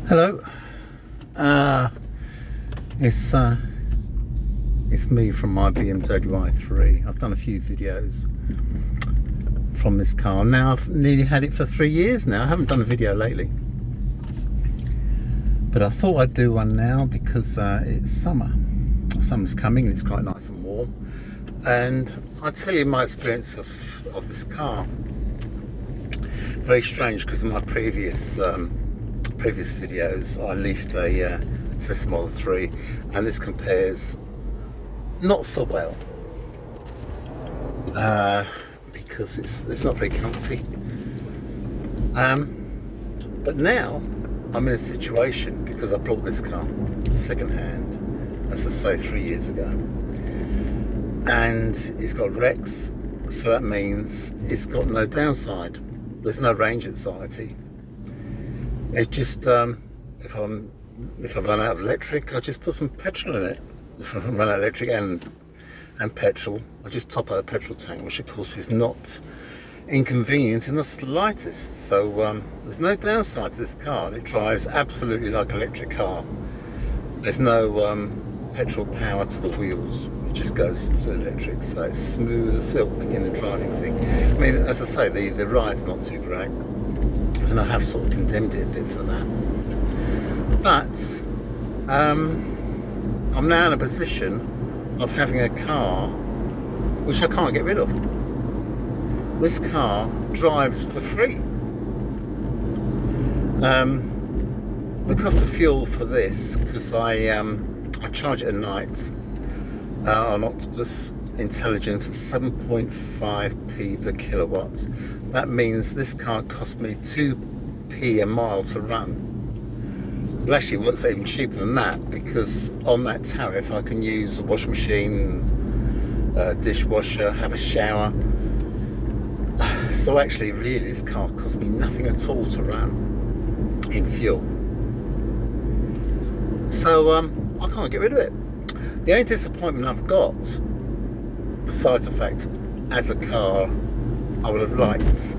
Hello, uh, it's uh, it's me from my BMW i3. I've done a few videos from this car. Now I've nearly had it for 3 years now. I haven't done a video lately, but I thought I'd do one now because it's summer. Summer's coming and it's quite nice and warm. And I'll tell you my experience of this car. Very strange because in my previous videos I leased a Tesla Model 3, and this compares not so well because it's not very comfy. But now I'm in a situation because I bought this car second hand, as I say, 3 years ago, and it's got Rex, so that means it's got no downside. There's no range anxiety. It just if I run out of electric, I just put some petrol in it. If I run out of electric and petrol, I just top out the petrol tank, which of course is not inconvenient in the slightest. So there's no downside to this car, and it drives absolutely like an electric car. There's no petrol power to the wheels. It just goes to electric, so it's smooth as silk in the driving thing. I mean, as I say, the ride's not too great, and I have sort of condemned it a bit for that. But I'm now in a position of having a car which I can't get rid of. This car drives for free. The cost of fuel for this, because I charge it at night on Octopus Intelligence at 7.5p per kilowatt. That means this car cost me 2p a mile to run. It actually works out even cheaper than that, because on that tariff I can use a washing machine, dishwasher, have a shower. So actually, really, this car cost me nothing at all to run in fuel. So I can't get rid of it. The only disappointment I've got, besides the fact, as a car, I would have liked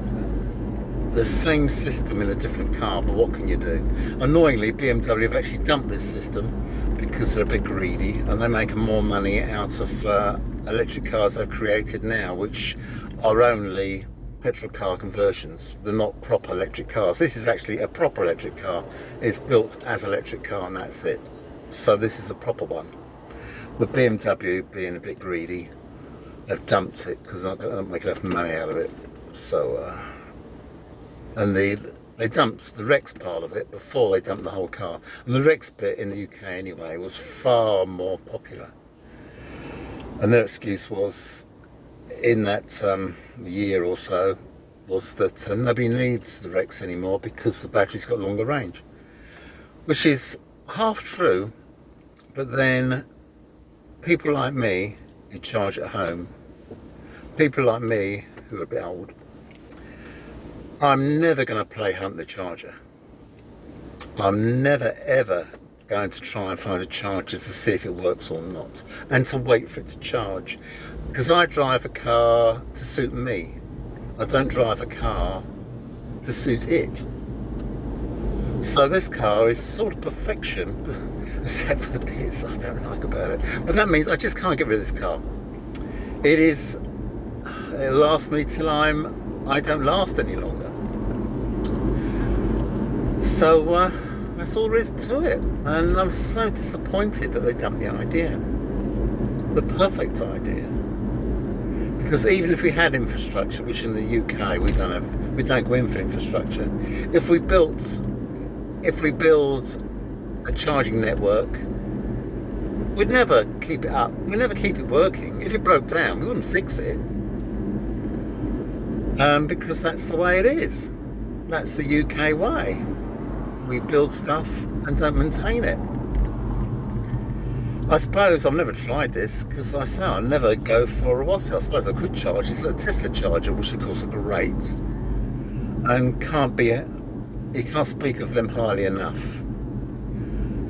the same system in a different car, but what can you do? Annoyingly, BMW have actually dumped this system because they're a bit greedy, and they make more money out of electric cars they've created now, which are only petrol car conversions. They're not proper electric cars. This is actually a proper electric car. It's built as an electric car, and that's it. So this is a proper one. The BMW, being a bit greedy, they've dumped it because they don't make enough money out of it. So and they dumped the Rex part of it before they dumped the whole car. And the Rex bit in the UK anyway was far more popular. And their excuse was, in that year or so, was that nobody needs the Rex anymore because the battery's got longer range. Which is half true, but then people like me who charge at home, people like me who are a bit old, I'm never going to play hunt the charger. I'm never ever going to try and find a charger to see if it works or not, and to wait for it to charge, because I drive a car to suit me. I don't drive a car to suit it. So this car is sort of perfection, except for the bits I don't like about it. But that means I just can't get rid of this car. It'll last me till I don't last any longer. So that's all there is to it. And I'm so disappointed that they dumped the idea. The perfect idea. Because even if we had infrastructure, which in the UK we don't go in for infrastructure. If we build a charging network, we'd never keep it up. We'd never keep it working. If it broke down, we wouldn't fix it. Because that's the way it is. That's the UK way. We build stuff and don't maintain it. I suppose I've never tried this because I say I never go for a what's it. I suppose I could charge. It's a Tesla charger, which of course are great, and you can't speak of them highly enough.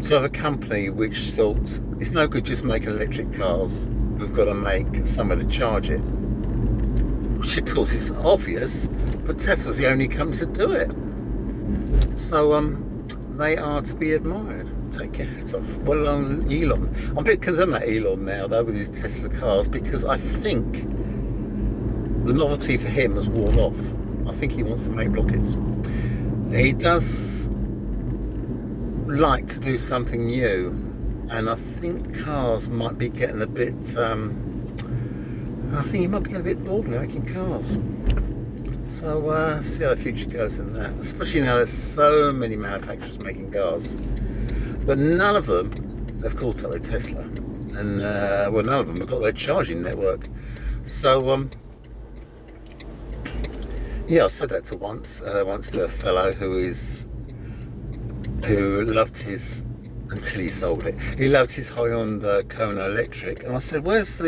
To have a company which thought it's no good just making electric cars, we've got to make somewhere to charge it. Which of course is obvious, but Tesla's the only company to do it. So they are to be admired. Take your hat off. Well, Elon. I'm a bit concerned about Elon now, though, with his Tesla cars, because I think the novelty for him has worn off. I think he wants to make rockets. He does like to do something new, and I think cars might be getting a bit. I think he might be getting a bit bored with making cars. So see how the future goes in that. Especially now there's so many manufacturers making cars, but none of them have caught up with Tesla, and well, none of them have got their charging network. So yeah, I said that once to a fellow who loved his, until he sold it, he loved his Hyundai Kona electric, and I said, where's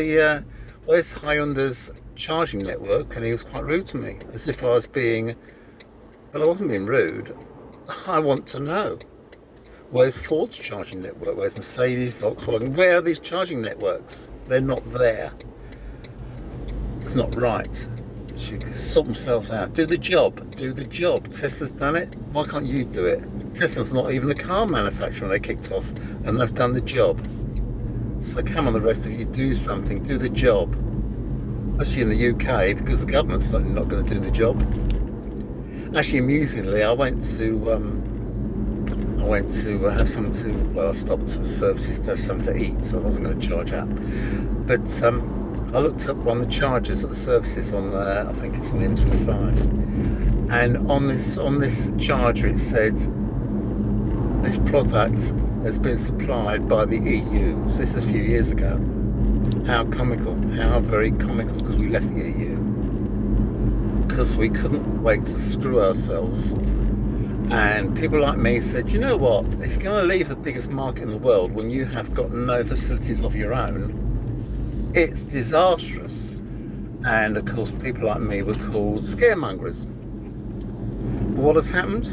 Hyundai's charging network? And he was quite rude to me, as if I was being, well, I wasn't being rude. I want to know, where's Ford's charging network? Where's Mercedes, Volkswagen? Where are these charging networks? They're not there. It's not right. They should sort themselves out. Do the job. Do the job. Tesla's done it. Why can't you do it? Tesla's not even a car manufacturer when they kicked off, and they've done the job. So come on, the rest of you, do something. Do the job. Actually, in the UK, because the government's certainly not going to do the job. Actually, amusingly, I went to have something to. Well, I stopped for services to have something to eat, so I wasn't going to charge up. But I looked up one of the chargers at the services on I think it's on the M25, and on this charger it said this product has been supplied by the EU. So this is a few years ago. How comical! How very comical, because we left the EU because we couldn't wait to screw ourselves. And people like me said, you know what? If you're going to leave the biggest market in the world when you have got no facilities of your own, it's disastrous. And of course, people like me were called scaremongers. But what has happened?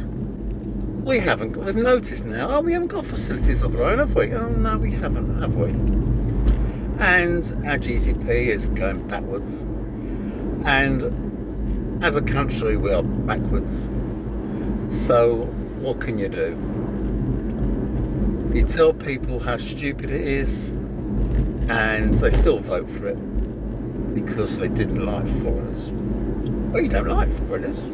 We've noticed now, oh, we haven't got facilities of our own, have we? Oh, no, we haven't, have we? And our GDP is going backwards. And as a country, we are backwards. So what can you do? You tell people how stupid it is, and they still vote for it because they didn't like foreigners. Well, you don't like foreigners,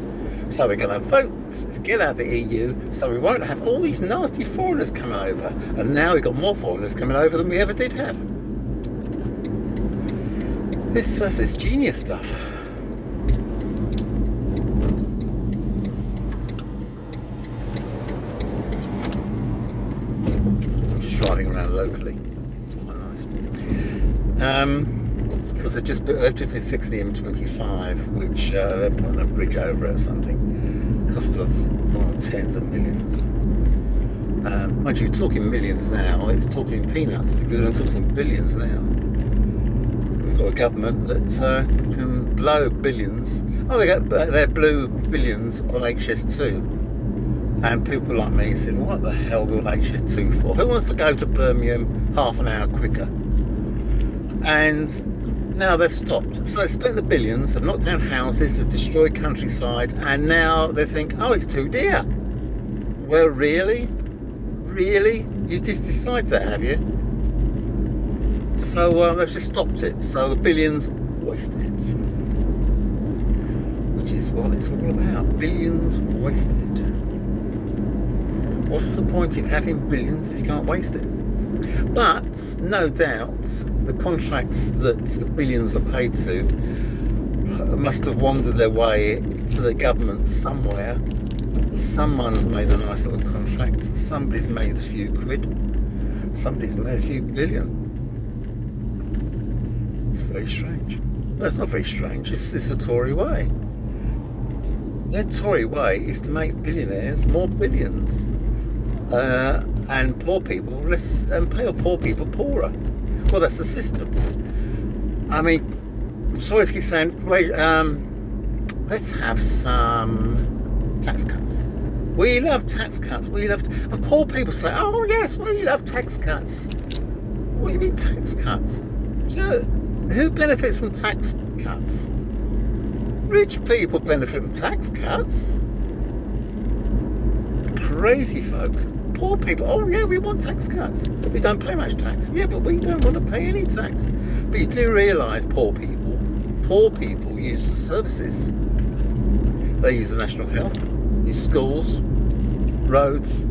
so we're going to vote to get out of the EU, so we won't have all these nasty foreigners coming over. And now we've got more foreigners coming over than we ever did have. It's genius stuff. I'm just driving around locally. It's quite nice. Because they've just been fixing the M25, which they're putting a bridge over it or something. Cost of tens of millions. Mind you, talking millions now, it's talking peanuts, because we're talking billions now. We've got a government that can blow billions. Oh, they blew billions on HS2. And people like me said, what the hell do an HS2 for? Who wants to go to Birmingham half an hour quicker? And now they've stopped. So they spent the billions, they've knocked down houses, they've destroyed countryside, and now they think, oh, it's too dear. Well, really? Really? You just decided that, have you? So they've just stopped it. So the billions wasted. Which is what it's all about. Billions wasted. What's the point of having billions if you can't waste it? But no doubt the contracts that the billions are paid to must have wandered their way to the government somewhere. Someone's made a nice little contract. Somebody's made a few quid. Somebody's made a few billion. It's very strange. No, it's not very strange. It's the Tory way. Their Tory way is to make billionaires more billions. And poor people less, and pay poor people poorer. Well, that's the system. I mean, I'm sorry to keep saying, wait, let's have some tax cuts. We love tax cuts. And poor people say, oh yes, we love tax cuts. What do you mean tax cuts? You know, who benefits from tax cuts? Rich people benefit from tax cuts. crazy folk. Poor people, oh yeah, we want tax cuts. We don't pay much tax. Yeah, but we don't want to pay any tax. But you do realise poor people use the services. They use the national health, use schools, roads.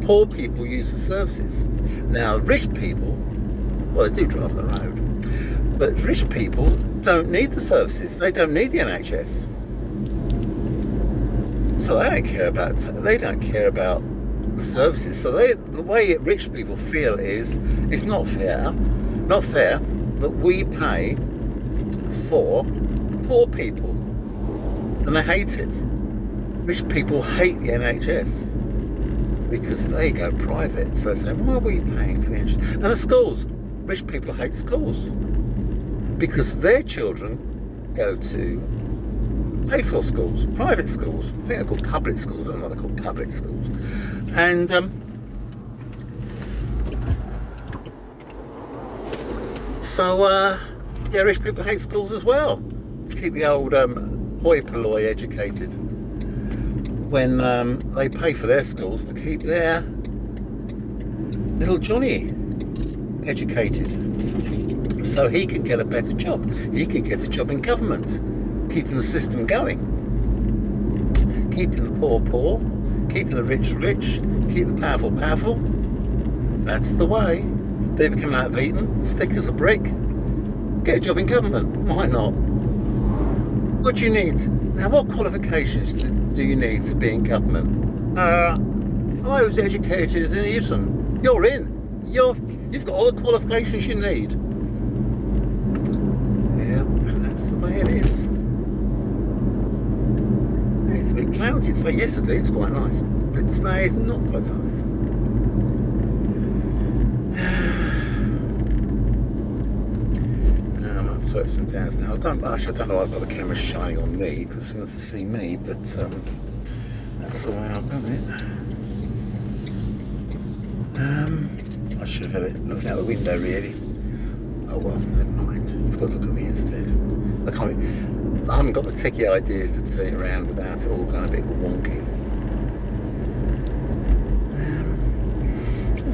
Poor people use the services. Now, rich people, well, they do drive the road, but rich people don't need the services. They don't need the NHS. So they don't care about the services. So the way rich people feel is it's not fair that we pay for poor people, and they hate it. Rich people hate the NHS because they go private. So they say, why are we paying for the NHS? And the schools, rich people hate schools because their children go to paid for schools, private schools. I think they're called public schools. I don't know what they're called, public schools. And yeah, rich people hate schools as well, to keep the old hoi polloi educated, when they pay for their schools to keep their little Johnny educated, so he can get a better job. He can get a job in government, keeping the system going, keeping the poor, keeping the rich, keeping the powerful. That's the way. They become out of Eton, stick as a brick, get a job in government. Why not? What do you need? Now, what qualifications do you need to be in government? I was educated in Eton. You're in. You've got all the qualifications you need. Yeah, that's the way it is. It's a bit cloudy today. Yesterday it was quite nice, but today is not quite so nice. I'm up to ups and downs now. I don't know why I've got the camera shining on me, because he wants to see me, but that's the way I've done it. I should have had it looking out the window, really. Oh well, never mind. You've got to look at me instead. I haven't got the techie ideas to turn it around without it all going a bit wonky.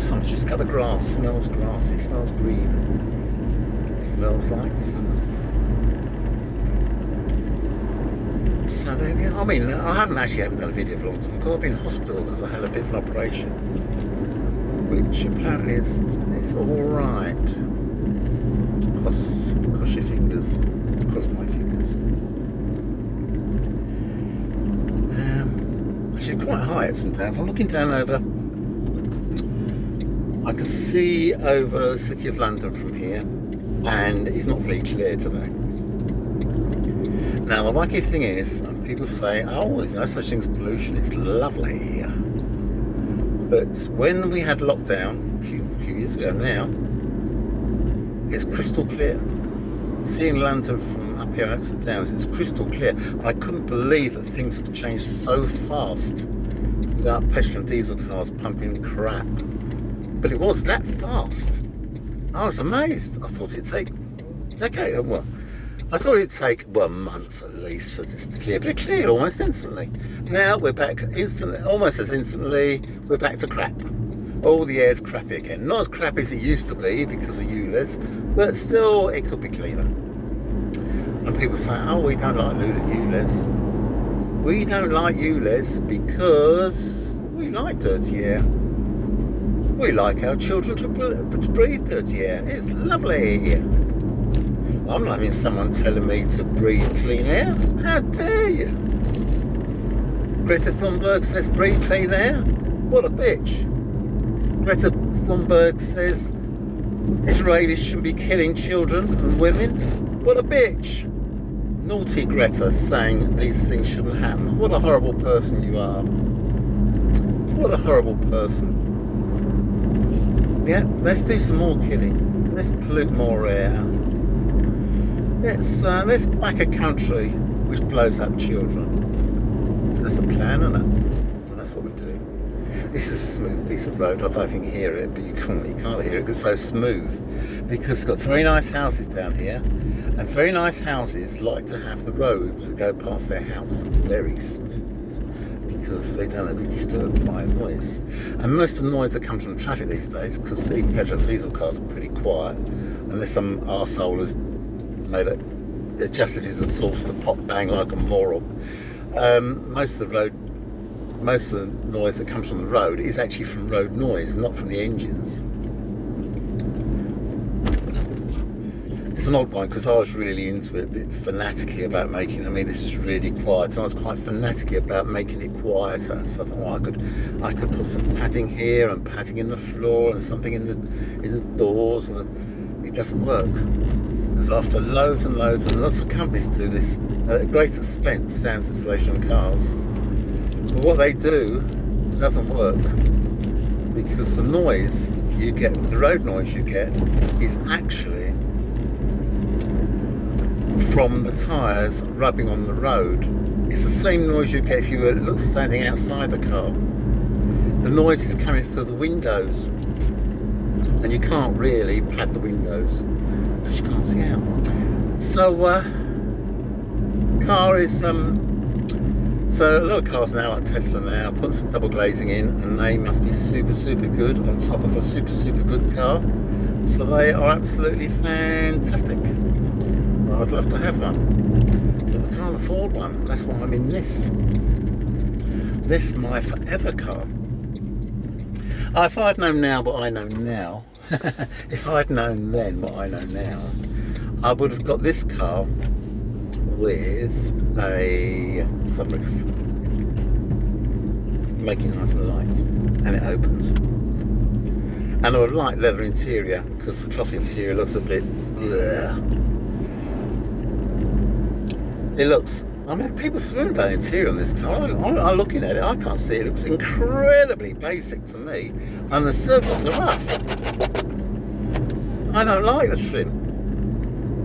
Someone's just cut the grass. Smells grassy, smells green. It smells like summer. So there we are. I mean, I haven't done a video for a long time, because I've been in hospital because I had a bit of an operation, which apparently is all right. Cross your fingers. Cross my fingers. Actually, quite high ups and downs. I'm looking down over. I can see over the City of London from here, and it's not very clear today. Now, the wacky thing is, people say, oh, there's no such thing as pollution, it's lovely. But when we had lockdown a few years ago now, it's crystal clear. Seeing London from up here ups and downs, it's crystal clear. I couldn't believe that things have changed so fast without petrol and diesel cars pumping crap. But it was that fast. I was amazed. I thought it'd take a decade. Well, I thought it'd take months at least for this to clear, but it cleared almost instantly. Now we're back instantly, almost as instantly. We're back to crap. All the air's crappy again. Not as crappy as it used to be because of ULEZ, but still it could be cleaner. And people say, oh, we don't like ULEZ. We don't like ULEZ because we like dirty air. We like our children to breathe dirty air. It's lovely. I'm not having someone telling me to breathe clean air. How dare you? Greta Thunberg says breathe clean air. What a bitch. Greta Thunberg says Israelis shouldn't be killing children and women. What a bitch. Naughty Greta saying these things shouldn't happen. What a horrible person you are. What a horrible person. Yeah, let's do some more killing. Let's pollute more air. Let's back a country which blows up children. That's a plan, isn't it? And that's what we're doing. This is a smooth piece of road. I don't know if you can hear it, but you can't hear it because it's so smooth. Because it's got very nice houses down here, and very nice houses like to have the roads that go past their house very smooth. because they don't want to be disturbed by noise. And most of the noise that comes from traffic these days, because even petrol and diesel cars are pretty quiet, unless some arsehole has made it, adjusted his exhaust to pop bang like a moron. Most of the noise that comes from the road is actually from road noise, not from the engines. It's an odd one because I was really into it, a bit fanaticky about making. I mean, this is really quiet, and I was quite fanaticky about making it quieter. So I thought, well, I could put some padding here and padding in the floor and something in the doors, and it doesn't work. Because after loads and loads and lots of companies do this at great expense, sound insulation on cars. But what they do doesn't work, because the noise you get, the road noise you get, is actually from the tyres rubbing on the road. It's the same noise you get if you were standing outside the car. The noise is coming through the windows, and you can't really pad the windows because you can't see out. So car is so a lot of cars now, like Tesla now, put some double glazing in, and they must be super good on top of a super good car. So they are absolutely fantastic. Well, I'd love to have one, but I can't afford one. That's why I'm in this my forever car. If I'd known now what I know now, if I'd known then what I know now, I would have got this car with a sunroof, making nice and light, and it opens. And I would like leather interior, because the cloth interior looks a bit bleh. It looks, I mean, people swoon about the interior on this car. I'm looking at it, I can't see it. It looks incredibly basic to me, and the surfaces are rough. I don't like the trim,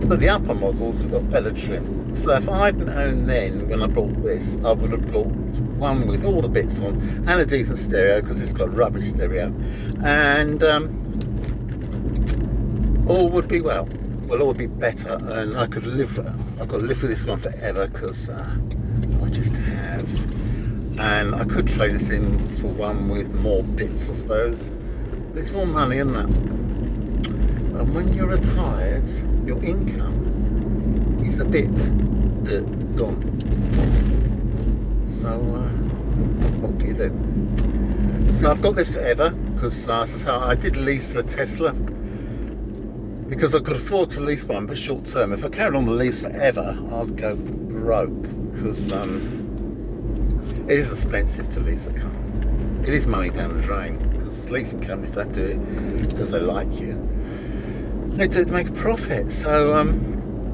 but the upper models have got better trim. So if I'd known then, when I bought this, I would have bought one with all the bits on, and a decent stereo, because it's got rubbish stereo, and all would be well. Well, all would be better, and I've got to live with this one forever, because I just have. And I could trade this in for one with more bits, I suppose. But it's all money, isn't it? And when you're retired, your income is a bit gone. So what can you do? So I've got this forever, because I did lease a Tesla, because I could afford to lease one, but short term. If I carried on the lease forever, I'd go broke, because it is expensive to lease a car. It is money down the drain, because leasing companies don't do it because they like you. They do it to make a profit. So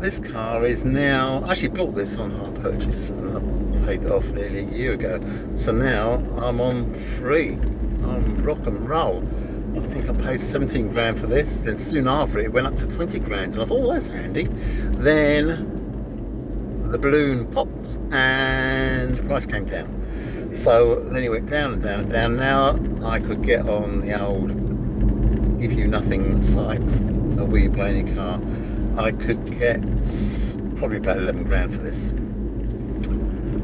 this car is now, I actually bought this on hire purchase, and I paid it off nearly a year ago. So now I'm on free, I'm rock and roll. I think I paid 17 grand for this, then soon after it went up to 20 grand, and I thought, oh, that's handy. Then the balloon popped and the price came down. So then it went down and down and down. Now I could get on the old give you nothing site, a wee blaney car. I could get probably about 11 grand for this.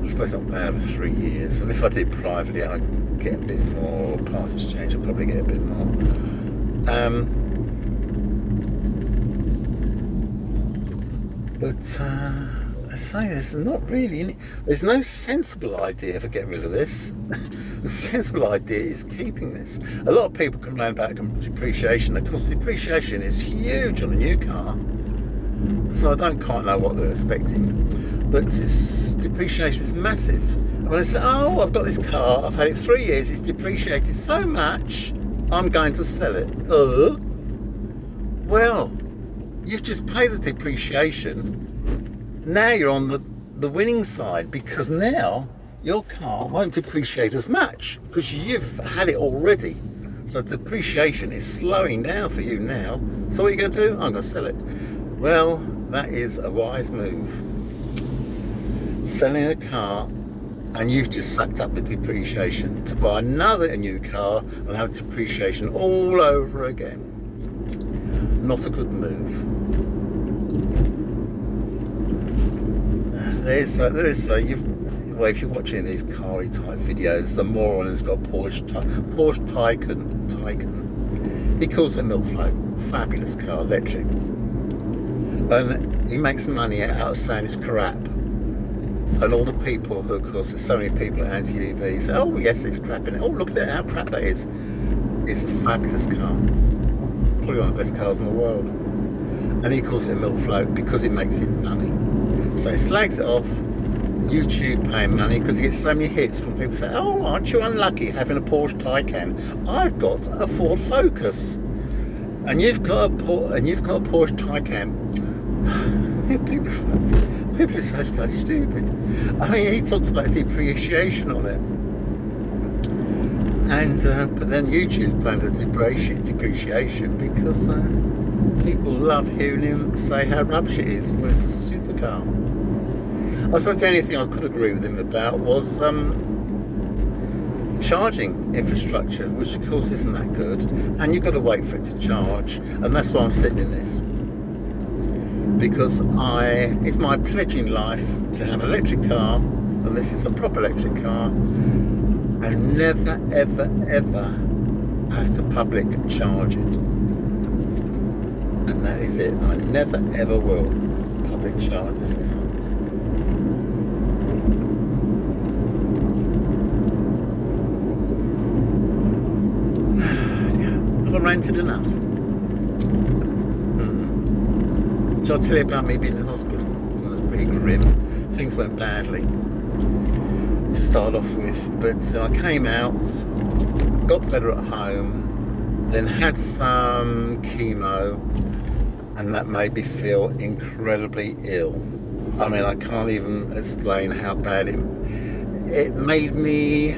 I suppose not bad for 3 years, and if I did privately I'd get a bit more, part exchange I'd probably get a bit more. But I say there's not really any, there's no sensible idea for getting rid of this. The sensible idea is keeping this. A lot of people complain about depreciation. Of course, depreciation is huge on a new car, so I don't quite know what they're expecting, but depreciation is massive. And when I say, oh, I've got this car, I've had it 3 years, it's depreciated so much, I'm going to sell it. Well, you've just paid the depreciation. Now you're on the winning side, because now your car won't depreciate as much because you've had it already. So depreciation is slowing down for you now. So what are you going to do? I'm going to sell it. Well, that is a wise move. Selling a car and you've just sucked up the depreciation to buy another new car and have depreciation all over again. Not a good move. way, if you're watching these car-y type videos, the moron has got a Porsche Taycan. He calls it a milk float. Fabulous car, electric. And he makes money out of saying it's crap. And all the people who, of course, there's so many people at anti-EV say, oh yes, it's crap in it. Oh, look at it, how crap that is. It's a fabulous car. Probably one of the best cars in the world. And he calls it a milk float because it makes him money. So he slags it off. YouTube paying money because he gets so many hits from people saying, oh, aren't you unlucky having a Porsche Taycan? I've got a Ford Focus and you've got a Porsche Taycan. people are so bloody stupid. I mean, he talks about depreciation on it, and but then YouTube's paying for depreciation because people love hearing him say how rubbish it is when it's a supercar. I suppose the only thing I could agree with him about was charging infrastructure, which of course isn't that good, and you've got to wait for it to charge, and that's why I'm sitting in this, because it's my pledge in life to have an electric car, and this is a proper electric car, and never ever ever have to public charge it, and that is it. I never ever will public charge this car. Ranted enough. Shall I tell you about me being in hospital? Well, that's pretty grim. Things went badly to start off with, but I came out, got better at home, then had some chemo, and that made me feel incredibly ill. I mean, I can't even explain how bad it made me.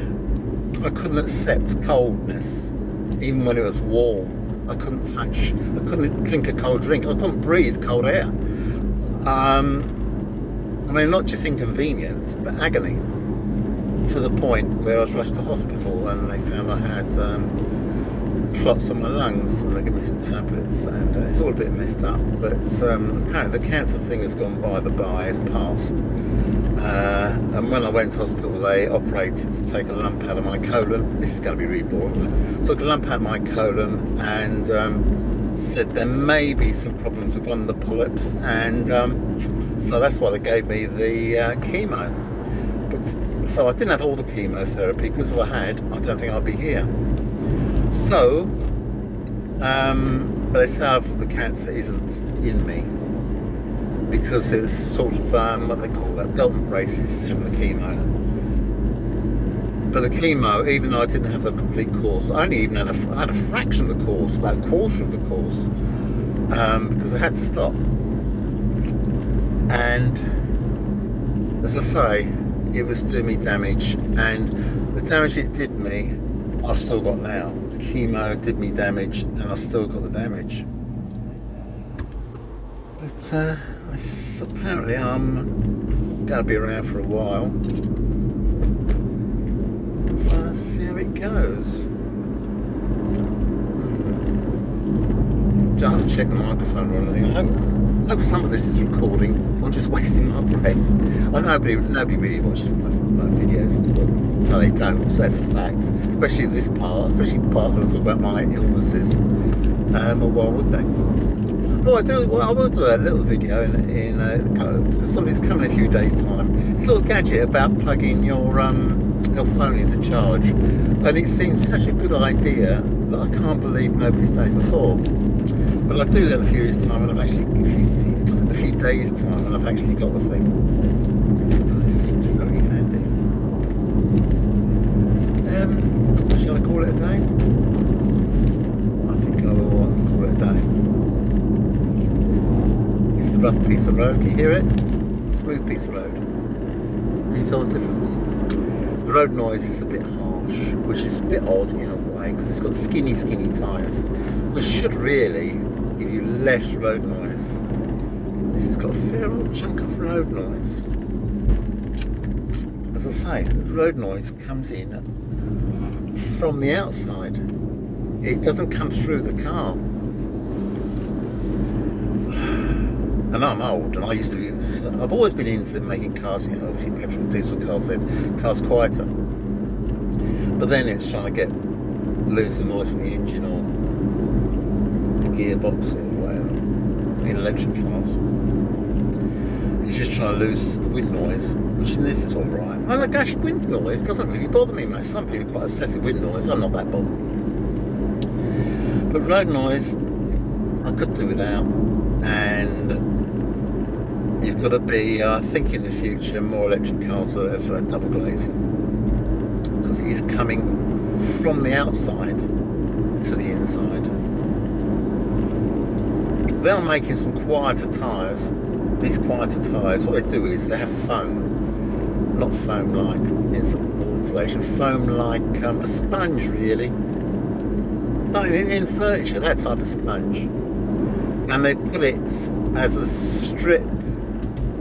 I couldn't accept coldness. Even when it was warm, I couldn't drink a cold drink. I couldn't breathe cold air. I mean, not just inconvenience, but agony. To the point where I was rushed to hospital and they found I had clots on my lungs, and they gave me some tablets, and it's all a bit messed up. But apparently the cancer thing has gone by the by, it's passed. And when I went to hospital, they operated to take a lump out of my colon. This is going to be really boring, isn't it? Took a lump out of my colon and said there may be some problems with one of the polyps, and so that's why they gave me the chemo. But so I didn't have all the chemotherapy, because if I had, I don't think I'd be here. So, but they say the cancer isn't in me, because it was sort of what they call that, belt and braces, having the chemo. But the chemo, even though I didn't have a complete course, I only even had a fraction of the course, about a quarter of the course, because I had to stop. And as I say, it was doing me damage, and the damage it did me, I've still got now. The chemo did me damage, and I've still got the damage. But apparently I'm going to be around for a while, so let's see how it goes. I haven't checked the microphone or anything. I hope some of this is recording. I'm just wasting my breath. I know nobody really watches my videos. No, they don't, so that's a fact. Especially this part, especially parts when I talk about my illnesses. Or why would they? Well, I will do a little video in because something's coming in a few days' time. It's a little gadget about plugging your phone into charge, and it seems such a good idea that I can't believe nobody's done it before. But I'll do that in a few years' time, and I've actually a few days' time, and I've actually got the thing, because it seems very handy. Shall I call it a day? I think I will call it a day. It's a rough piece of road. Can you hear it? Smooth piece of road. Can you tell the difference? The road noise is a bit harsh, which is a bit odd in a way, because it's got skinny tyres, which should really give you less road noise. This has got a fair old chunk of road noise. As I say, the road noise comes in from the outside. It doesn't come through the car. and I'm old, and I've always been into making cars, you know, obviously petrol, diesel cars, then cars quieter. But then it's trying to lose the noise from the engine or the gearbox or whatever in electric cars. It's just trying to lose the wind noise, which in this is all right. And like, actually, wind noise doesn't really bother me much. Some people are quite obsessive with wind noise. I'm not that bothered. But road noise, I could do without. And you've got to be, I think in the future, more electric cars that have double glazing, because it is coming from the outside to the inside. They are making some quieter tyres. These quieter tyres, what they do is they have foam, not foam like insulation, foam like a sponge really. No, in furniture, that type of sponge. And they put it as a strip,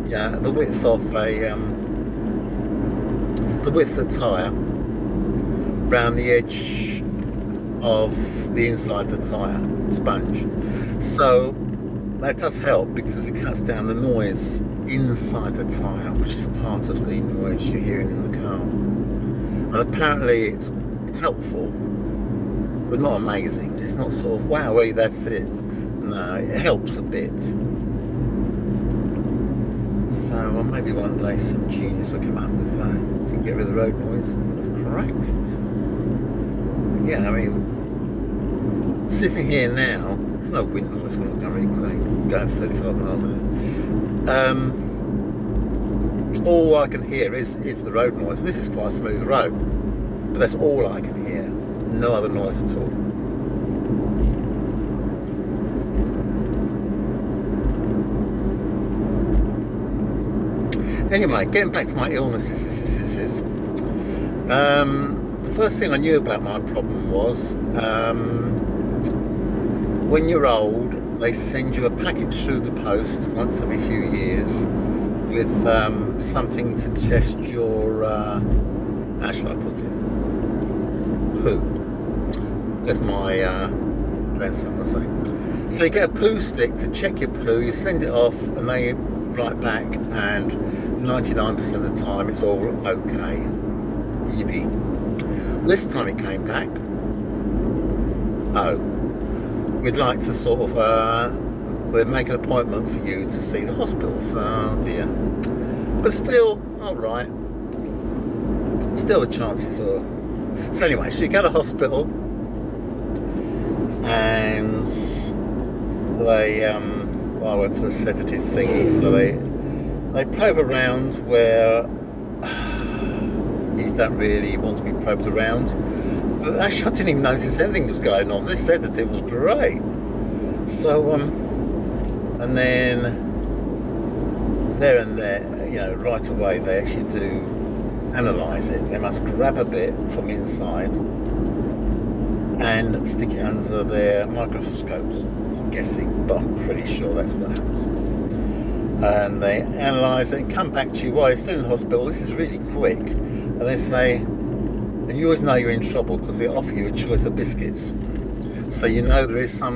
yeah, the width of the tyre, around the edge of the inside of the tyre sponge. So that does help because it cuts down the noise inside the tyre, which is part of the noise you're hearing in the car. And apparently it's helpful, but not amazing. It's not sort of, wow, hey, that's it. No, it helps a bit. So well, maybe one day some genius will come up with that. If you get rid of the road noise, we'll have cracked it. Yeah, I mean, sitting here now, there's no wind noise when I'm going 35 miles an hour. All I can hear is the road noise. This is quite a smooth road, but that's all I can hear. No other noise at all. Anyway, getting back to my illnesses. The first thing I knew about my problem was when you're old, they send you a package through the post once every few years with something to test your, how shall I put it, poo, as my grandson was saying. So you get a poo stick to check your poo, you send it off, and they write back, and 99% of the time it's all okay. Yippee. This time it came back, oh, we'd like to sort of, we'll make an appointment for you to see the hospital. So, oh dear. But still, alright. Still the chances are. So anyway, so you go to the hospital, and they, well, I went for the sedative thingy, so they probe around where you don't really want to be probed around. But actually, I didn't even notice anything was going on. This sedative was great. So, and then there and there, you know, right away, they actually do analyse it. They must grab a bit from inside and stick it under their microscopes. I'm guessing, but I'm pretty sure that's what happens. And they analyse it and come back to you while you're still in hospital. This is really quick. And they say, and you always know you're in trouble because they offer you a choice of biscuits. So you know there is a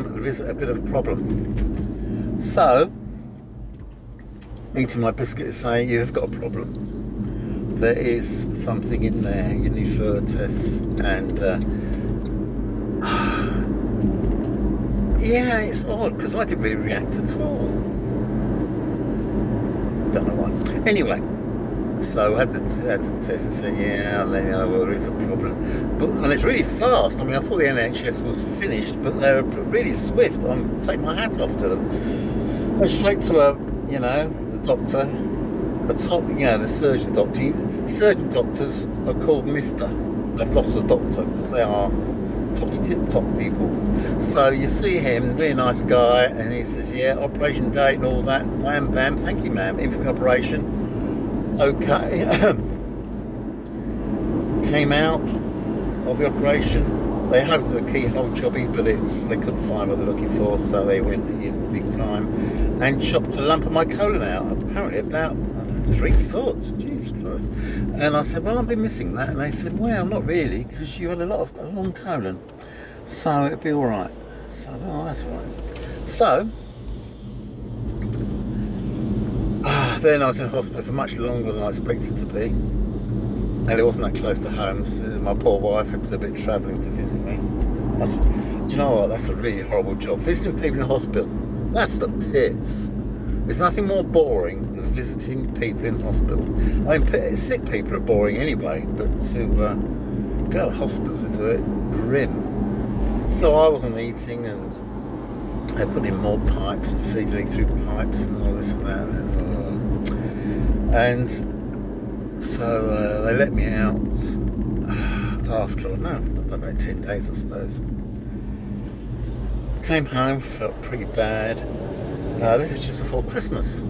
bit of a problem. So, eating my biscuit is saying you've got a problem. There is something in there, you need further tests, and yeah, it's odd because I didn't really react at all. Don't know why. Anyway, so I had the test and said, yeah, and then, you know, well, there is a problem. But, and it's really fast. I mean, I thought the NHS was finished, but they're really swift. I'm taking my hat off to them. I went straight to the doctor, the surgeon doctor. Surgeon doctors are called Mr. They've lost the doctor because they are toppy tip-top people. So you see him, really nice guy, and he says, yeah, operation date and all that. Wham, bam, thank you, ma'am, in for the operation. Okay. Came out of the operation. They hoped to do a keyhole jobby, but they couldn't find what they're looking for, so they went in big time and chopped a lump of my colon out, apparently about 3 foot. Jesus Christ. And I said, well, I've been missing that. And they said, well, not really, because you had a long colon, so it'll be all right. So, oh, that's all right. So Then I was in hospital for much longer than I expected to be, and it wasn't that close to home, so my poor wife had to do a bit of travelling to visit me. Do you know what? That's a really horrible job. Visiting people in hospital, that's the pits. There's nothing more boring than visiting people in hospital. I mean, sick people are boring anyway, but to go to hospital to do it, grim. So I wasn't eating, and they put in more pipes and feeding through pipes and all this and that. And so they let me out after, I don't know, 10 days I suppose. Came home, felt pretty bad. This is just before Christmas.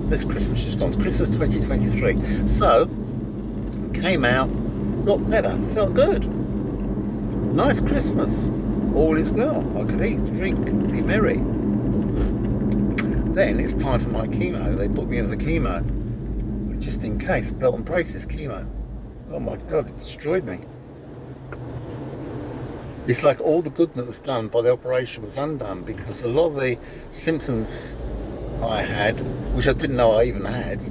This Christmas just gone. Christmas 2023. So, came out, got better, felt good. Nice Christmas. All is well. I could eat, drink, be merry. Then it's time for my chemo. They put me in the chemo. Just in case, belt and braces chemo. Oh my God, it destroyed me. It's like all the good that was done by the operation was undone, because a lot of the symptoms I had, which I didn't know I even had,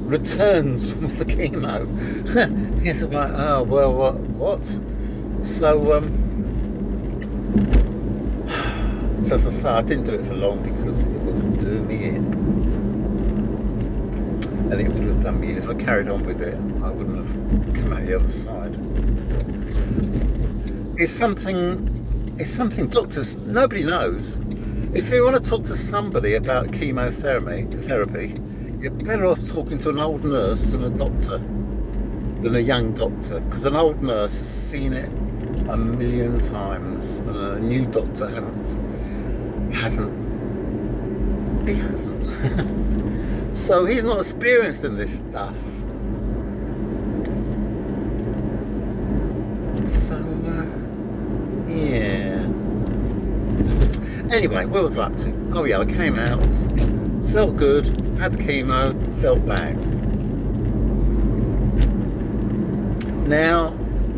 returns with the chemo. It's like, oh, well, what? So, so as I say, I didn't do it for long because it was doing me in. And it would have done me in. If I carried on with it, I wouldn't have come out the other side. It's something doctors, nobody knows. If you want to talk to somebody about chemotherapy, you're better off talking to an old nurse than a doctor, than a young doctor, because an old nurse has seen it a million times, and a new doctor hasn't. So he's not experienced in this stuff. So, yeah. Anyway, what was I up to? Oh yeah, I came out, felt good, had the chemo, felt bad. Now,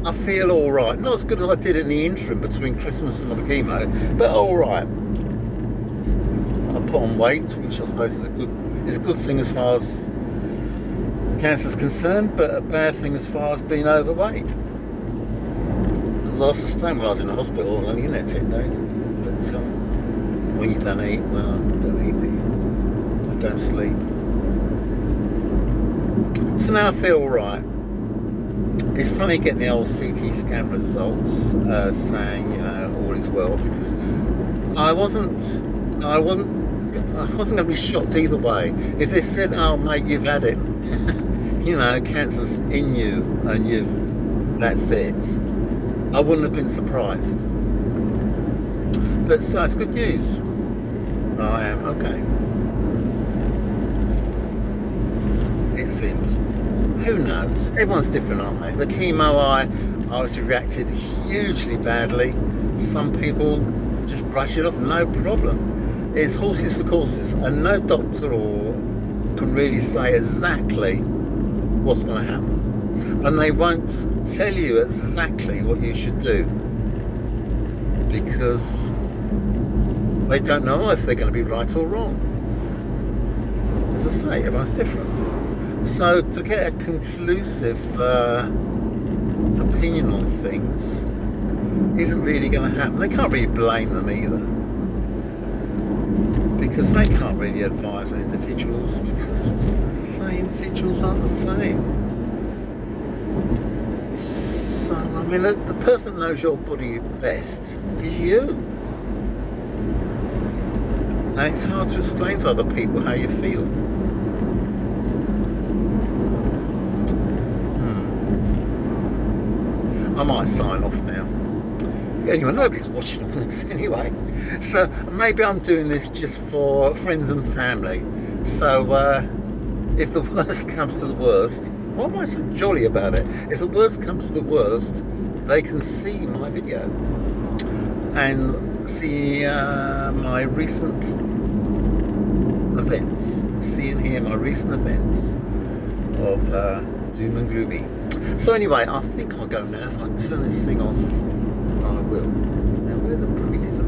I feel alright. Not as good as I did in the interim between Christmas and the chemo, but alright. I put on weight, which I suppose is a good thing as far as cancer is concerned, but a bad thing as far as being overweight. Because I was sustained when I was in the hospital, and only in there 10 days. But when you don't eat, well, I don't eat, I don't sleep. So now I feel alright. It's funny getting the old CT scan results saying, you know, all is well, because I wasn't going to be shocked either way. If they said, oh mate, you've had it, you know, cancer's in you and that's it, I wouldn't have been surprised. But so it's good news. I am okay. It seems. Who knows? Everyone's different, aren't they? The chemo, I obviously reacted hugely badly. Some people just brush it off, no problem. It's horses for courses, and no doctor can really say exactly what's going to happen. And they won't tell you exactly what you should do, because they don't know if they're going to be right or wrong. As I say, everyone's different. So to get a conclusive opinion on things isn't really going to happen. They can't really blame them either, because they can't really advise on individuals, because, as I say, individuals aren't the same. So, I mean, the person that knows your body best is you. And it's hard to explain to other people how you feel. I might sign off now. Anyway, nobody's watching all this anyway. So maybe I'm doing this just for friends and family. So if the worst comes to the worst, why am I so jolly about it? If the worst comes to the worst, they can see my video and see my recent events. See and hear my recent events of doom and gloomy. So anyway, I think I'll go now. If I can turn this thing off, I will. Now, where the brain is it?